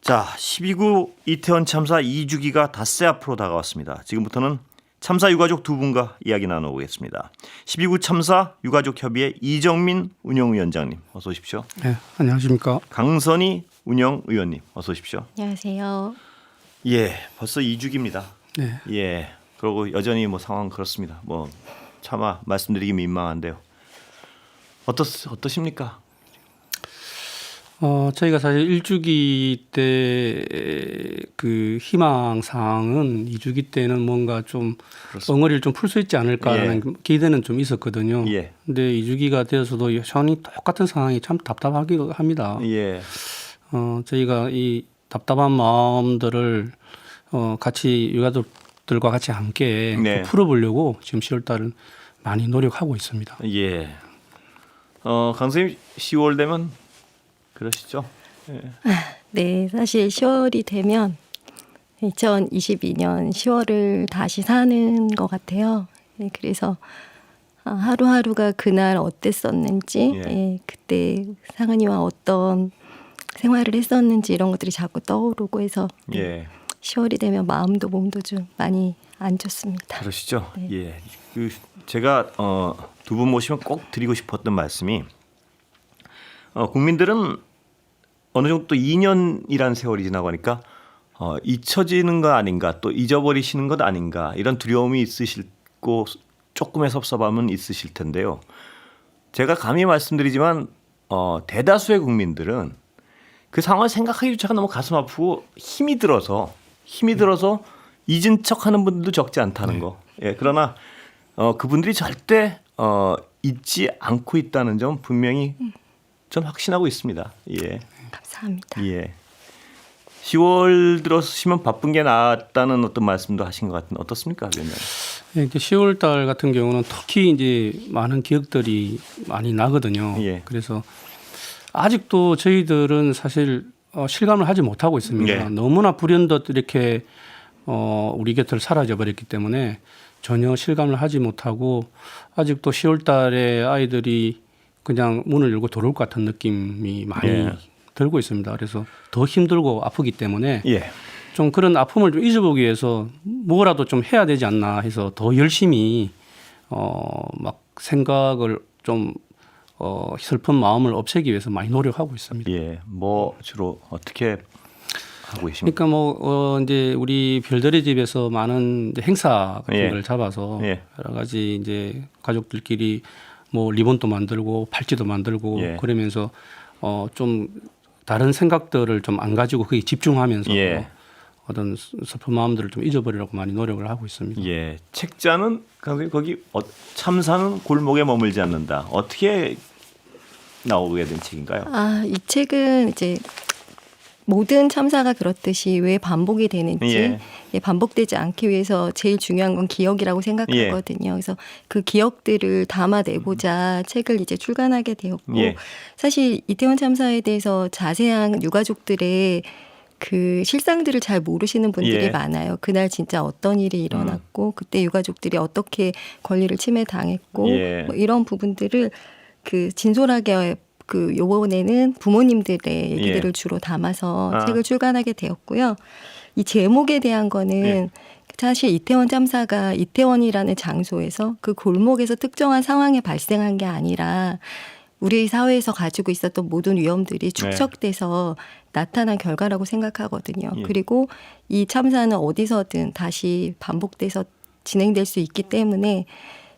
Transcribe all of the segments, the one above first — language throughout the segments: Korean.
자, 12구 이태원 참사 2주기가 닷새 앞으로 다가왔습니다. 지금부터는 참사 유가족 두 분과 이야기 나눠보겠습니다. 12구 참사 유가족 협의회 이정민 운영위원장님 어서 오십시오. 네, 안녕하십니까. 강선희 운영위원님 어서 오십시오. 안녕하세요. 예, 벌써 2주기입니다. 네. 예, 그리고 여전히 뭐 상황 그렇습니다. 뭐 차마 말씀드리기 민망한데요. 어떠십니까? 저희가 사실 1주기 때 그 희망 사항은 2주기 때는 뭔가 좀 그렇습니다. 엉어리를 좀 풀 수 있지 않을까라는 기대는 좀 있었거든요. 예. 근데 2주기가 되어서도 여전히 똑같은 상황이 참 답답하기도 합니다. 예, 저희가 이 답답한 마음들을 같이 유가족들과 같이 함께 네. 풀어보려고 지금 10월 달은 많이 노력하고 있습니다. 예. 강선님 10월 되면 그러시죠? 예. 네, 사실 10월이 되면 2022년 10월을 다시 사는 것 같아요. 네, 그래서 하루하루가 그날 어땠었는지, 예. 예, 그때 상은이와 어떤 생활을 했었는지 이런 것들이 자꾸 떠오르고 해서 예. 10월이 되면 마음도 몸도 좀 많이 안 좋습니다. 그러시죠? 네. 예. 제가 두 분 모시면 꼭 드리고 싶었던 말씀이 국민들은 어느 정도 또 2년이라는 세월이 지나고 하니까 잊혀지는 거 아닌가 또 잊어버리시는 것 아닌가 이런 두려움이 있으시고 조금의 섭섭함은 있으실 텐데요. 제가 감히 말씀드리지만 대다수의 국민들은 그 상황을 생각하기조차가 너무 가슴 아프고 힘이 들어서 잊은 척하는 분들도 적지 않다는 거. 예, 그러나 그분들이 절대 잊지 않고 있다는 점 분명히 전 확신하고 있습니다. 예. 감사합니다. 예. 10월 들어서시면 바쁜 게 나았다는 어떤 말씀도 하신 것 같은데 어떻습니까, 위원장? 예, 이제 10월 달 같은 경우는 특히 이제 많은 기억들이 많이 나거든요. 예. 그래서 아직도 저희들은 사실 실감을 하지 못하고 있습니다. 예. 너무나 불현듯 이렇게 우리 곁을 사라져 버렸기 때문에 전혀 실감을 하지 못하고 아직도 10월 달에 아이들이 그냥 문을 열고 들어올 것 같은 느낌이 많이 예. 들고 있습니다. 그래서 더 힘들고 아프기 때문에 예. 좀 그런 아픔을 좀 잊어보기 위해서 뭐라도 좀 해야 되지 않나 해서 더 열심히 막 생각을 좀 슬픈 마음을 없애기 위해서 많이 노력하고 있습니다. 예. 뭐 주로 어떻게 하고 계십니까? 그러니까 뭐 이제 우리 별들의 집에서 많은 이제 행사 같은 예. 걸 잡아서 예. 여러 가지 이제 가족들끼리 뭐 리본도 만들고 팔찌도 만들고 예. 그러면서 좀 다른 생각들을 좀 안 가지고 거기 집중하면서 예. 어떤 슬픈 마음들을 좀 잊어버리려고 많이 노력을 하고 있습니다. 예. 책자는 강선생님 거기 참사는 골목에 머물지 않는다. 어떻게 나오게 된 책인가요? 이 책은 이제 모든 참사가 그렇듯이 왜 반복이 되는지 예. 예, 반복되지 않기 위해서 제일 중요한 건 기억이라고 생각하거든요. 그래서 그 기억들을 담아내고자 책을 이제 출간하게 되었고 예. 사실 이태원 참사에 대해서 자세한 유가족들의 그 실상들을 잘 모르시는 분들이 예. 많아요. 그날 진짜 어떤 일이 일어났고 그때 유가족들이 어떻게 권리를 침해당했고 예. 뭐 이런 부분들을 그 진솔하게 그 요번에는 부모님들의 얘기들을 예. 주로 담아서 아. 책을 출간하게 되었고요. 이 제목에 대한 거는 예. 사실 이태원 참사가 이태원이라는 장소에서 그 골목에서 특정한 상황에 발생한 게 아니라 우리 사회에서 가지고 있었던 모든 위험들이 축적돼서 나타난 결과라고 생각하거든요. 예. 그리고 이 참사는 어디서든 다시 반복돼서 진행될 수 있기 때문에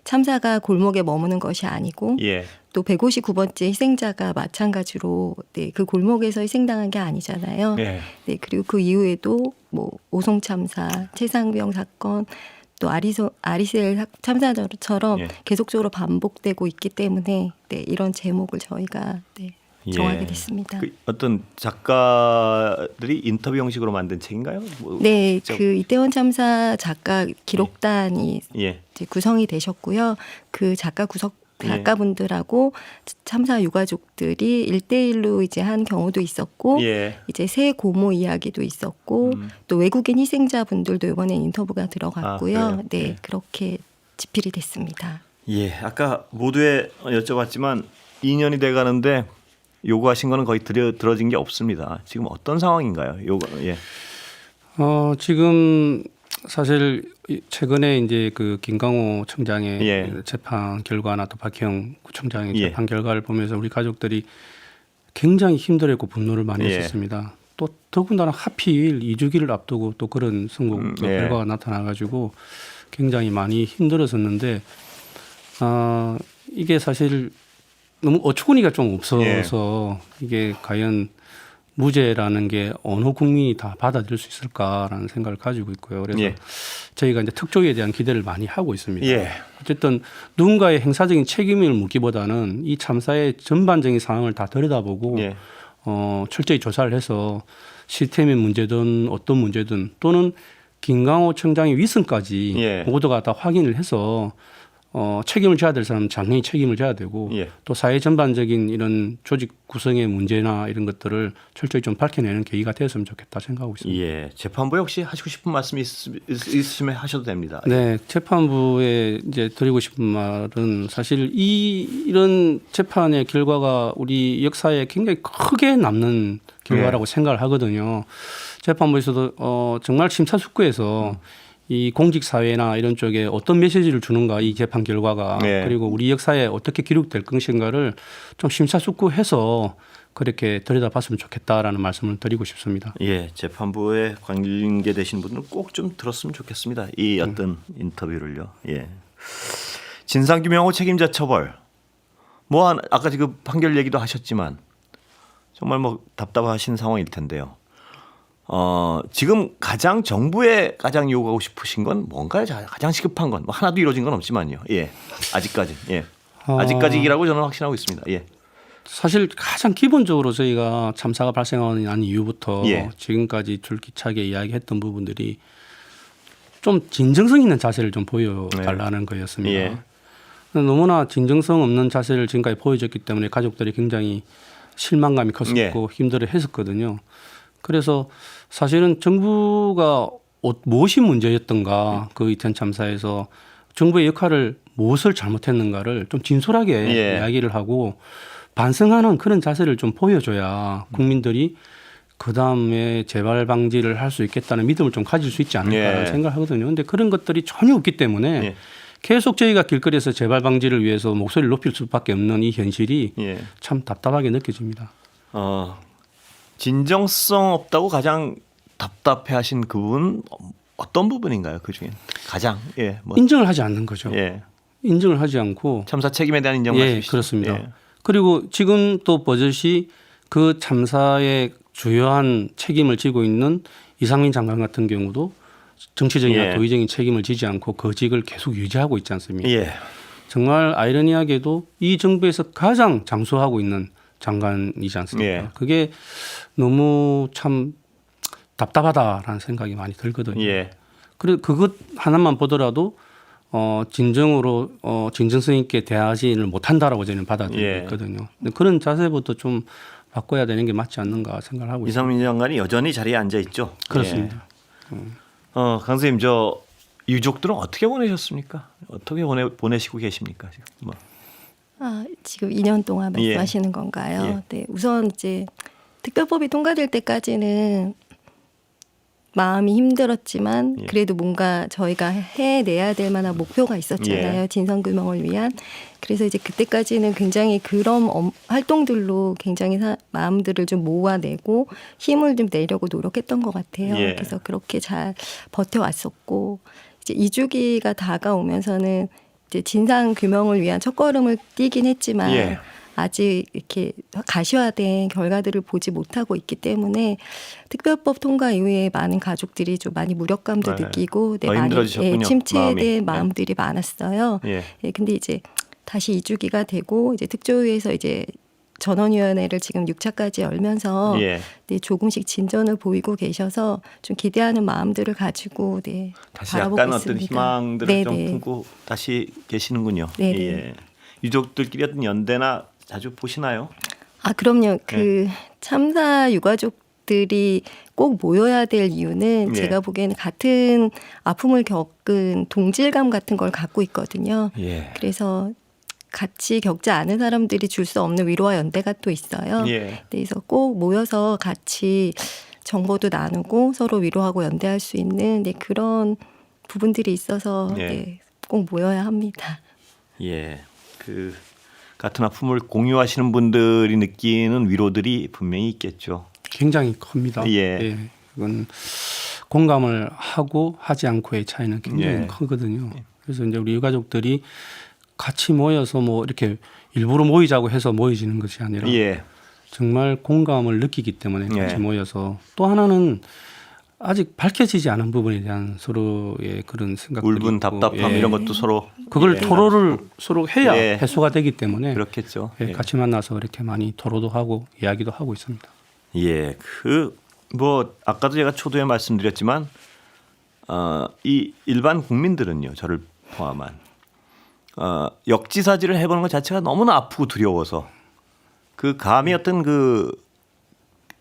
참사가 골목에 머무는 것이 아니고 예. 또 159번째 희생자가 마찬가지로 네, 그 골목에서 희생당한 게 아니잖아요. 예. 네, 그리고 그 이후에도 뭐 오송 참사, 최상병 사건, 또 아리셀 참사처럼 예. 계속적으로 반복되고 있기 때문에 네, 이런 제목을 저희가 네, 정하게 됐습니다. 그 어떤 작가들이 인터뷰 형식으로 만든 책인가요? 뭐 네, 직접- 그 이태원 참사 작가 기록단이 예. 이제 구성이 되셨고요. 그 작가분들하고 참사 유가족들이 1대1로 이제 한 경우도 있었고 예. 이제 새 고모 이야기도 있었고 또 외국인 희생자분들도 이번에 인터뷰가 들어갔고요. 그래요? 네, 예. 그렇게 집필이 됐습니다. 예. 아까 모두에 여쭤봤지만 2년이 돼 가는데 요구하신 거는 거의 들어진 게 없습니다. 지금 어떤 상황인가요? 예. 지금 사실 최근에 이제 그 김강호 청장의 예. 재판 결과나 또 박형 구청장의 예. 재판 결과를 보면서 우리 가족들이 굉장히 힘들었고 분노를 많이 예. 했었습니다. 또 더군다나 하필 2주기를 앞두고 또 그런 선고 예. 결과가 나타나가지고 굉장히 많이 힘들었었는데 이게 사실 너무 어처구니가 좀 없어서 이게 과연 무죄라는 게 어느 국민이 다 받아들일 수 있을까라는 생각을 가지고 있고요. 그래서 예. 저희가 이제 특조위에 대한 기대를 많이 하고 있습니다. 예. 어쨌든 누군가의 행사적인 책임을 묻기보다는 이 참사의 전반적인 상황을 다 들여다보고 예. 철저히 조사를 해서 시스템의 문제든 어떤 문제든 또는 김강호 청장의 위선까지 예. 모두가 다 확인을 해서 책임을 져야 될 사람은 당연히 책임을 져야 되고 예. 또 사회 전반적인 이런 조직 구성의 문제나 이런 것들을 철저히 좀 밝혀내는 계기가 되었으면 좋겠다 생각하고 있습니다. 예. 재판부에 혹시 하시고 싶은 말씀이 있으시면 하셔도 됩니다. 네, 재판부에 이제 드리고 싶은 말은 사실 이런 재판의 결과가 우리 역사에 굉장히 크게 남는 결과라고 생각을 하거든요. 재판부에서도 정말 심사숙고해서 이 공직 사회나 이런 쪽에 어떤 메시지를 주는가 이 재판 결과가 네. 그리고 우리 역사에 어떻게 기록될 것인가를 좀 심사숙고해서 그렇게 들여다봤으면 좋겠다라는 말씀을 드리고 싶습니다. 예, 재판부에 관계되신 분들은 꼭 좀 들었으면 좋겠습니다. 이 어떤 인터뷰를요. 예. 진상규명후 책임자 처벌. 아까 지금 판결 얘기도 하셨지만 정말 뭐 답답하신 상황일 텐데요. 지금 정부에 가장 요구하고 싶으신 건 뭔가요? 가장 시급한 건 뭐 하나도 이루어진 건 없지만요. 예, 아직까지. 예, 아직까지라고 저는 확신하고 있습니다. 예. 사실 가장 기본적으로 저희가 참사가 발생하는 난 이후부터 예. 지금까지 줄기차게 이야기했던 부분들이 좀 진정성 있는 자세를 좀 보여달라는 거였습니다. 예. 너무나 진정성 없는 자세를 지금까지 보여줬기 때문에 가족들이 굉장히 실망감이 컸었고 힘들어 했었거든요. 그래서 사실은 정부가 무엇이 문제였던가 그 이태원 참사에서 정부의 역할을 무엇을 잘못했는가를 좀 진솔하게 이야기를 하고 반성하는 그런 자세를 좀 보여줘야 국민들이 그 다음에 재발 방지를 할 수 있겠다는 믿음을 좀 가질 수 있지 않을까라는 생각을 하거든요. 그런데 그런 것들이 전혀 없기 때문에 계속 저희가 길거리에서 재발 방지를 위해서 목소리를 높일 수밖에 없는 이 현실이 참 답답하게 느껴집니다. 진정성 없다고 가장 답답해하신 그 부분 어떤 부분인가요? 그 중에 가장 인정을 하지 않는 거죠. 예. 인정을 하지 않고 참사 책임에 대한 인정을 하시죠. 그렇습니다. 예. 그리고 지금 또 버젓이 그 참사의 주요한 책임을 지고 있는 이상민 장관 같은 경우도 정치적이나 도의적인 책임을 지지 않고 거직을 계속 유지하고 있지 않습니까? 예. 정말 아이러니하게도 이 정부에서 가장 장수하고 있는 장관이지 않습니까? 그게 너무 참 답답하다라는 생각이 많이 들거든요. 그리고 그것 하나만 보더라도 진정으로 진정성 있게 대하지를 못한다라고 저는 받아들이고 있거든요. 근데 그런 자세부터 좀 바꿔야 되는 게 맞지 않는가 생각을 하고 있습니다. 이상민 장관이 여전히 자리에 앉아 있죠. 그렇습니다. 강 선생님, 저 유족들은 어떻게 보내셨습니까? 어떻게 보내시고 계십니까? 지금 뭐. 지금 2년 동안 말씀하시는 건가요? 네, 우선 이제 특별법이 통과될 때까지는 마음이 힘들었지만 그래도 뭔가 저희가 해내야 될 만한 목표가 있었잖아요. 진상규명을 위한. 그래서 이제 그때까지는 굉장히 그런 활동들로 굉장히 마음들을 좀 모아내고 힘을 좀 내려고 노력했던 것 같아요. 그래서 그렇게 잘 버텨왔었고 이제 2주기가 다가오면서는 이제 진상규명을 위한 첫걸음을 띄긴 했지만 아직 이렇게 가시화된 결과들을 보지 못하고 있기 때문에 특별법 통과 이후에 많은 가족들이 좀 많이 무력감도 느끼고 많이 침체된 마음들이 많았어요. 근데 이제 다시 2주기가 되고 이제 특조위에서 이제 전원위원회를 지금 6차까지 열면서 조금씩 진전을 보이고 계셔서 좀 기대하는 마음들을 가지고 다시 바라보고 약간 있습니다. 어떤 희망들을 좀 품고 다시 계시는군요. 유족들끼리 어떤 연대나 자주 보시나요? 그럼요. 그 참사 유가족들이 꼭 모여야 될 이유는 제가 보기에는 같은 아픔을 겪은 동질감 같은 걸 갖고 있거든요. 그래서 같이 겪지 않은 사람들이 줄 수 없는 위로와 연대가 또 있어요. 예. 그래서 꼭 모여서 같이 정보도 나누고 서로 위로하고 연대할 수 있는 그런 부분들이 있어서 예. 꼭 모여야 합니다. 예. 그 같은 아픔을 공유하시는 분들이 느끼는 위로들이 분명히 있겠죠. 굉장히 큽니다. 예. 이건 공감을 하고 하지 않고의 차이는 굉장히 예. 크거든요. 그래서 이제 우리 유가족들이 같이 모여서 뭐 이렇게 일부러 모이자고 해서 모여지는 것이 아니라 예. 정말 공감을 느끼기 때문에 같이 예. 모여서 또 하나는 아직 밝혀지지 않은 부분에 대한 서로의 그런 생각들이 울분, 있고, 답답함 예. 이런 것도 서로 그걸 예. 토로를 서로 해야 예. 해소가 되기 때문에 그렇겠죠. 예, 예. 같이 만나서 이렇게 많이 토로도 하고 이야기도 하고 있습니다. 예, 그 뭐 아까도 제가 초두에 말씀드렸지만 이 일반 국민들은요, 저를 포함한 역지사지를 해보는 것 자체가 너무나 아프고 두려워서 그 감히 어떤 그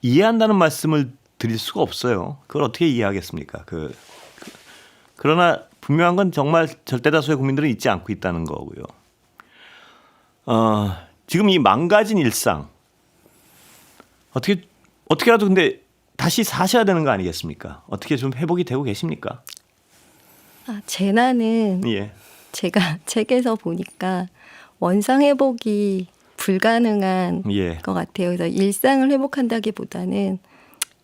이해한다는 말씀을 드릴 수가 없어요. 그걸 어떻게 이해하겠습니까? 그러나 분명한 건 정말 절대 다수의 국민들은 잊지 않고 있다는 거고요. 지금 이 망가진 일상 어떻게라도 근데 다시 사셔야 되는 거 아니겠습니까? 어떻게 좀 회복이 되고 계십니까? 재난은 예. 제가 책에서 보니까 원상 회복이 불가능한 예. 것 같아요. 그래서 일상을 회복한다기보다는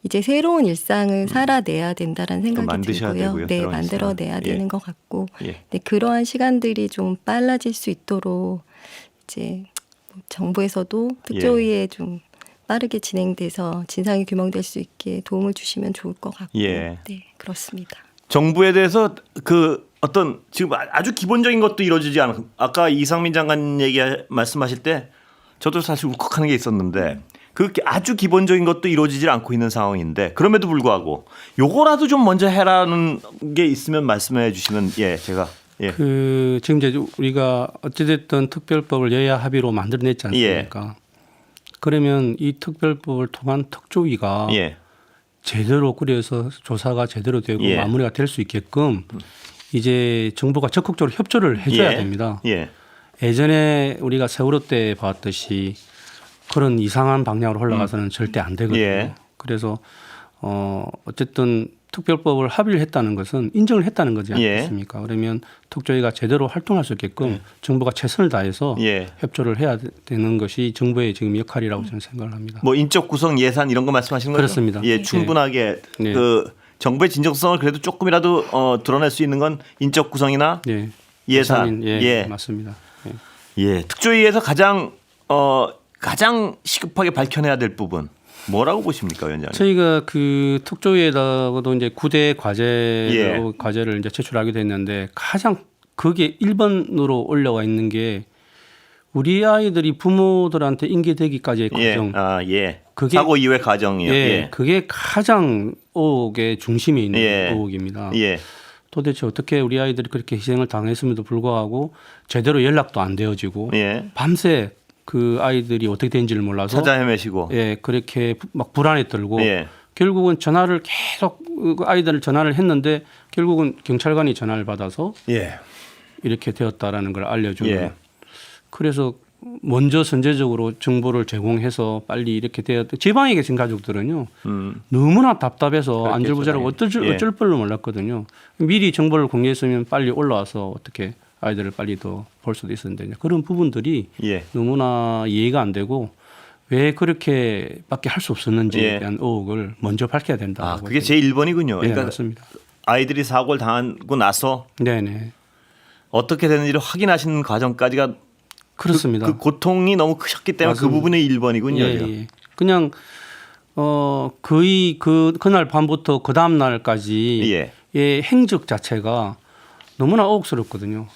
이제 새로운 일상을 살아내야 된다라는 생각이 만드셔야 들고요. 되고요, 네, 새로운 만들어내야 일상을. 되는 예. 것 같고, 예. 네, 그러한 시간들이 좀 빨라질 수 있도록 이제 정부에서도 특조위에 좀 빠르게 진행돼서 진상이 규명될 수 있게 도움을 주시면 좋을 것 같고, 예. 네, 그렇습니다. 정부에 대해서 그 어떤 지금 아주 기본적인 것도 이루어지지 않은 아까 이상민 장관 말씀하실 때 저도 사실 울컥하는 게 있었는데 그 아주 기본적인 것도 이루어지지 않고 있는 상황인데 그럼에도 불구하고 요거라도 좀 먼저 해라는 게 있으면 말씀해 주시면 제가 그 지금 이제 우리가 어찌됐든 특별법을 여야 합의로 만들어냈지 않습니까? 그러면 이 특별법을 통한 특조위가 제대로 꾸려서 조사가 제대로 되고 마무리가 될 수 있게끔 이제 정부가 적극적으로 협조를 해줘야 됩니다. 예전에 우리가 세월호 때 봤듯이 그런 이상한 방향으로 흘러가서는 절대 안 되거든요. 그래서 어쨌든 특별법을 합의를 했다는 것은 인정을 했다는 거지 않겠습니까? 그러면 특조위가 제대로 활동할 수 있게끔 정부가 최선을 다해서 협조를 해야 되는 것이 정부의 지금 역할이라고 저는 생각을 합니다. 뭐 인적 구성 예산 이런 거 말씀하시는 거죠? 그렇습니다. 예, 충분하게 그 정부의 진정성을 그래도 조금이라도 드러낼 수 있는 건 인적 구성이나 예산. 맞습니다. 특조위에서 가장 시급하게 밝혀내야 될 부분 뭐라고 보십니까, 위원장님? 저희가 그 특조위에다가도 이제 9대 과제를 이제 제출하게 됐는데 가장 그게 1번으로 올라와 있는 게 우리 아이들이 부모들한테 인계되기까지의 과정. 그게 사고 이후의 과정이요. 그게 가장 의혹의 중심에 있는 의혹입니다. 도대체 어떻게 우리 아이들이 그렇게 희생을 당했음에도 불구하고 제대로 연락도 안 되어지고 밤새 그 아이들이 어떻게 된지를 몰라서 찾아 헤매시고 그렇게 막 불안에 떨고 결국은 전화를 계속 아이들을 전화를 했는데 결국은 경찰관이 전화를 받아서 이렇게 되었다라는 걸 알려주는 그래서 먼저 선제적으로 정보를 제공해서 빨리 이렇게 되었다. 지방에 계신 가족들은요 너무나 답답해서 안절부절하고 어쩔 줄을 몰랐거든요. 미리 정보를 공개했으면 빨리 올라와서 어떻게 아이들을 빨리 더 볼 수도 있었는데 그런 부분들이 너무나 이해가 안 되고 왜 그렇게밖에 할 수 없었는지에 대한 의혹을 먼저 밝혀야 된다. 그게 제 1번이군요. 네, 그러니까 맞습니다. 아이들이 사고를 당하고 나서 어떻게 되는지를 확인하시는 과정까지가 그렇습니다. 그 고통이 너무 크셨기 때문에 그 부분이 1번이군요. 그냥 거의 그날 밤부터 그 다음 날까지 행적 자체가 너무나 의혹스럽거든요.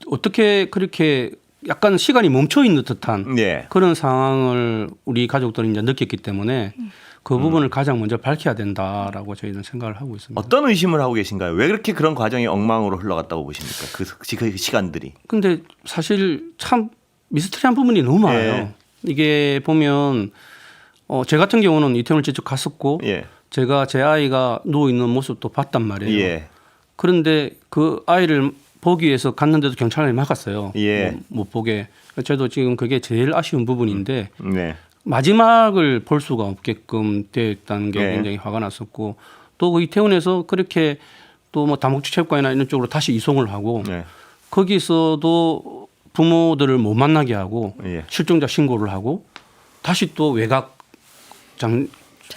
어떻게 그렇게 약간 시간이 멈춰 있는 듯한 그런 상황을 우리 가족들이 이제 느꼈기 때문에 그 부분을 가장 먼저 밝혀야 된다라고 저희는 생각을 하고 있습니다. 어떤 의심을 하고 계신가요? 왜 그렇게 그런 과정이 엉망으로 흘러갔다고 보십니까? 그 시간들이. 근데 사실 참 미스터리한 부분이 너무 많아요. 이게 보면 제 같은 경우는 이태원을 직접 갔었고 제가 제 아이가 누워 있는 모습도 봤단 말이에요. 그런데 그 아이를 보기 위해서 갔는데도 경찰관이 막았어요. 예. 못 보게. 저도 지금 그게 제일 아쉬운 부분인데 네. 마지막을 볼 수가 없게끔 되었다는 게 네. 굉장히 화가 났었고 또 그 이태원에서 그렇게 또 뭐 다목적체육관이나 이런 쪽으로 다시 이송을 하고 네. 거기서도 부모들을 못 만나게 하고 예. 실종자 신고를 하고 다시 또 외곽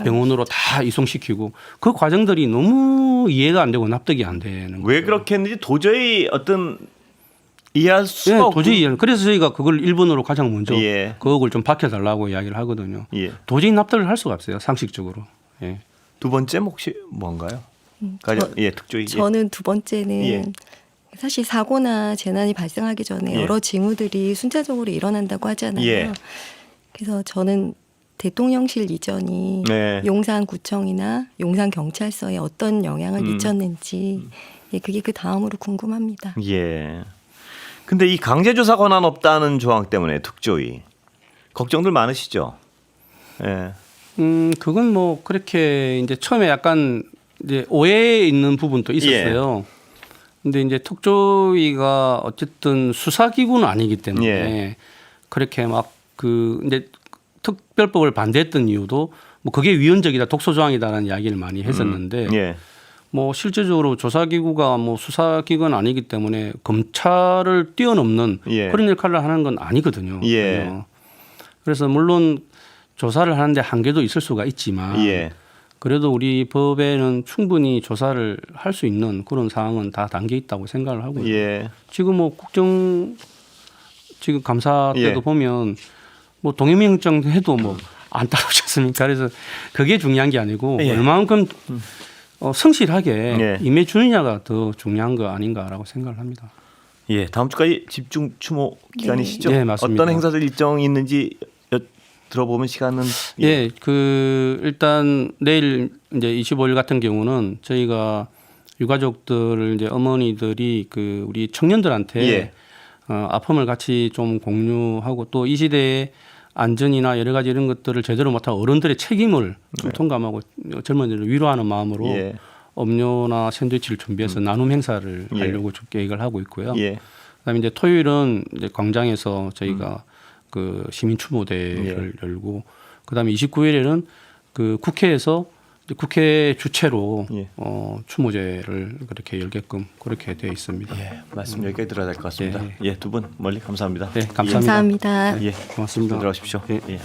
병원으로 다 이송시키고 그 과정들이 너무 이해가 안 되고 납득이 안 되는 거예요. 왜 그렇게 했는지 도저히 어떤 이해할 수가 예, 없고. 도저히 이해는. 그래서 저희가 그걸 일본어로 가장 먼저 예. 그걸 좀 밝혀달라고 이야기를 하거든요. 예. 도저히 납득을 할 수가 없어요. 상식적으로. 예. 두 번째 혹시 뭔가요? 특조위. 저는 두 번째는 예. 사실 사고나 재난이 발생하기 전에 예. 여러 징후들이 순차적으로 일어난다고 하잖아요. 예. 그래서 저는 대통령실 이전이 네. 용산구청이나 용산경찰서에 어떤 영향을 미쳤는지 예, 그게 그 다음으로 궁금합니다. 예. 근데 이 강제조사 권한 없다는 조항 때문에 특조위 걱정들 많으시죠? 예. 그건 뭐 그렇게 이제 처음에 약간 이제 오해 있는 부분도 있었어요. 근데 이제 특조위가 어쨌든 수사기구는 아니기 때문에 예. 그렇게 막 그 이제 특별법을 반대했던 이유도 뭐 그게 위헌적이다, 독소조항이다라는 이야기를 많이 했었는데 예. 뭐 실제적으로 조사기구가 뭐 수사기관 아니기 때문에 검찰을 뛰어넘는 예. 그런 역할을 하는 건 아니거든요. 예. 전혀. 그래서 물론 조사를 하는데 한계도 있을 수가 있지만 예. 그래도 우리 법에는 충분히 조사를 할 수 있는 그런 사항은 다 담겨 있다고 생각을 하고요. 예. 지금 뭐 국정 지금 감사 때도 예. 보면 뭐 동해명령 해도 뭐 안 따라오지 않습니까? 그래서 그게 중요한 게 아니고 예. 얼마만큼 성실하게 예. 임해 주느냐가 더 중요한 거 아닌가라고 생각을 합니다. 예. 다음 주까지 집중 추모 기간이시죠? 네, 맞습니다. 어떤 행사들 일정이 있는지 들어보면 시간은 예, 그 일단 내일 이제 25일 같은 경우는 저희가 유가족들을 이제 어머니들이 그 우리 청년들한테 예. 아픔을 같이 좀 공유하고 또 이 시대에 안전이나 여러 가지 이런 것들을 제대로 못한 어른들의 책임을 좀 통감하고 젊은이들을 위로하는 마음으로 예. 음료나 샌드위치를 준비해서 나눔 행사를 예. 하려고 계획을 하고 있고요. 예. 그다음에 이제 토요일은 이제 광장에서 저희가 그 시민 추모대를 열고 그다음에 29일에는 그 국회에서 이제 국회 주최로 예. 추모제를 그렇게 열게끔 그렇게 되어 있습니다. 예. 말씀 여기까지 들어야 될 것 같습니다. 예. 예. 두 분 멀리 감사합니다. 네, 감사합니다. 감사합니다. 예. 고맙습니다. 들어가십시오. 예. 예.